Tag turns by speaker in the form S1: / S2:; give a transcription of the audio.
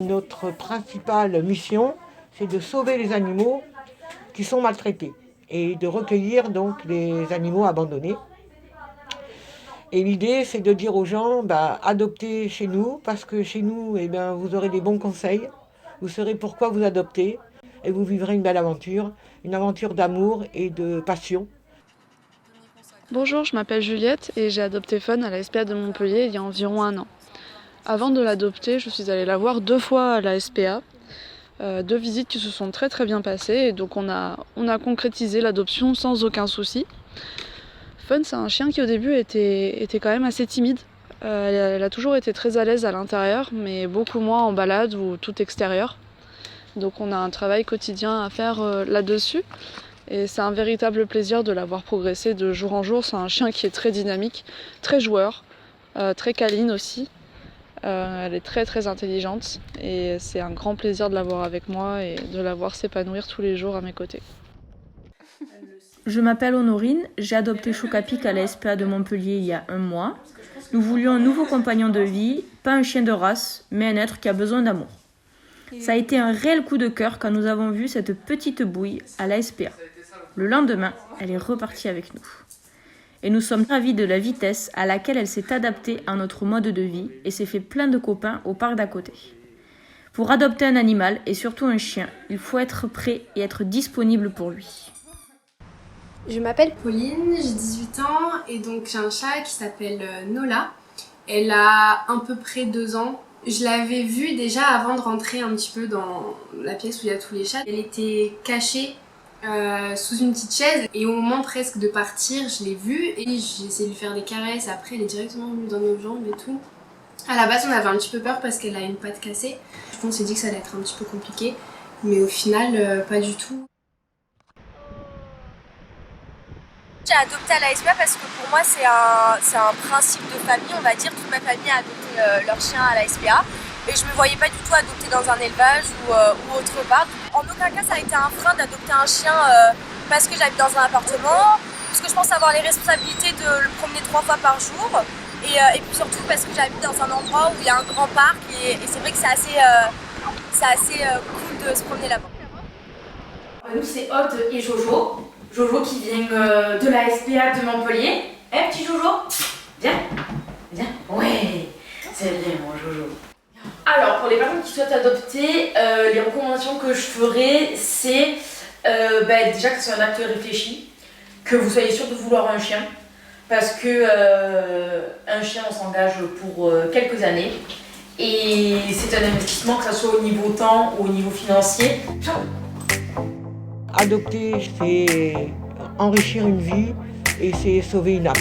S1: Notre principale mission, c'est de sauver les animaux qui sont maltraités et de recueillir donc les animaux abandonnés. Et l'idée, c'est de dire aux gens, adoptez chez nous, parce que chez nous, vous aurez des bons conseils, vous saurez pourquoi vous adoptez, et vous vivrez une belle aventure, une aventure d'amour et de passion.
S2: Bonjour, je m'appelle Juliette et j'ai adopté Fun à la SPA de Montpellier il y a environ 1 an. Avant de l'adopter, je suis allée la voir 2 fois à la SPA, 2 visites qui se sont très très bien passées et donc on a concrétisé l'adoption sans aucun souci. Fun, c'est un chien qui au début était quand même assez timide. Elle a toujours été très à l'aise à l'intérieur, mais beaucoup moins en balade ou tout extérieur. Donc on a un travail quotidien à faire là-dessus. Et c'est un véritable plaisir de la voir progresser de jour en jour. C'est un chien qui est très dynamique, très joueur, très câline aussi. Elle est très très intelligente et c'est un grand plaisir de l'avoir avec moi et de la voir s'épanouir tous les jours à mes côtés.
S3: Je m'appelle Honorine, j'ai adopté Chocapic à la SPA de Montpellier il y a 1 mois. Nous voulions un nouveau compagnon de vie, pas un chien de race, mais un être qui a besoin d'amour. Ça a été un réel coup de cœur quand nous avons vu cette petite bouille à la SPA. Le lendemain, elle est repartie avec nous. Et nous sommes ravis de la vitesse à laquelle elle s'est adaptée à notre mode de vie et s'est fait plein de copains au parc d'à côté. Pour adopter un animal, et surtout un chien, il faut être prêt et être disponible pour lui.
S4: Je m'appelle Pauline, j'ai 18 ans et donc j'ai un chat qui s'appelle Nola. Elle a à peu près 2 ans. Je l'avais vue déjà avant de rentrer un petit peu dans la pièce où il y a tous les chats. Elle était cachée sous une petite chaise et au moment presque de partir, je l'ai vue et j'ai essayé de lui faire des caresses. Après, elle est directement venue dans nos jambes et tout. À la base, on avait un petit peu peur parce qu'elle a une patte cassée. On s'est dit que ça allait être un petit peu compliqué, mais au final, pas du tout.
S5: J'ai adopté à la SPA parce que pour moi c'est un principe de famille, on va dire. Toute ma famille a adopté leur chien à la SPA et je me voyais pas du tout adopter dans un élevage ou autre part. En aucun cas ça a été un frein d'adopter un chien parce que j'habite dans un appartement, parce que je pense avoir les responsabilités de le promener 3 fois par jour et puis surtout parce que j'habite dans un endroit où il y a un grand parc et c'est vrai que c'est assez cool de se promener là-bas.
S6: Nous c'est Aude et Jojo. Jojo qui vient de la SPA de Montpellier. Petit Jojo, viens, viens. Ouais, c'est bien mon Jojo. Alors pour les personnes qui souhaitent adopter, les recommandations que je ferai, c'est déjà que ce soit un acte réfléchi, que vous soyez sûr de vouloir un chien, parce que un chien on s'engage pour quelques années et c'est un investissement que ce soit au niveau temps ou au niveau financier.
S1: Adopter, c'est enrichir une vie et c'est sauver une âme.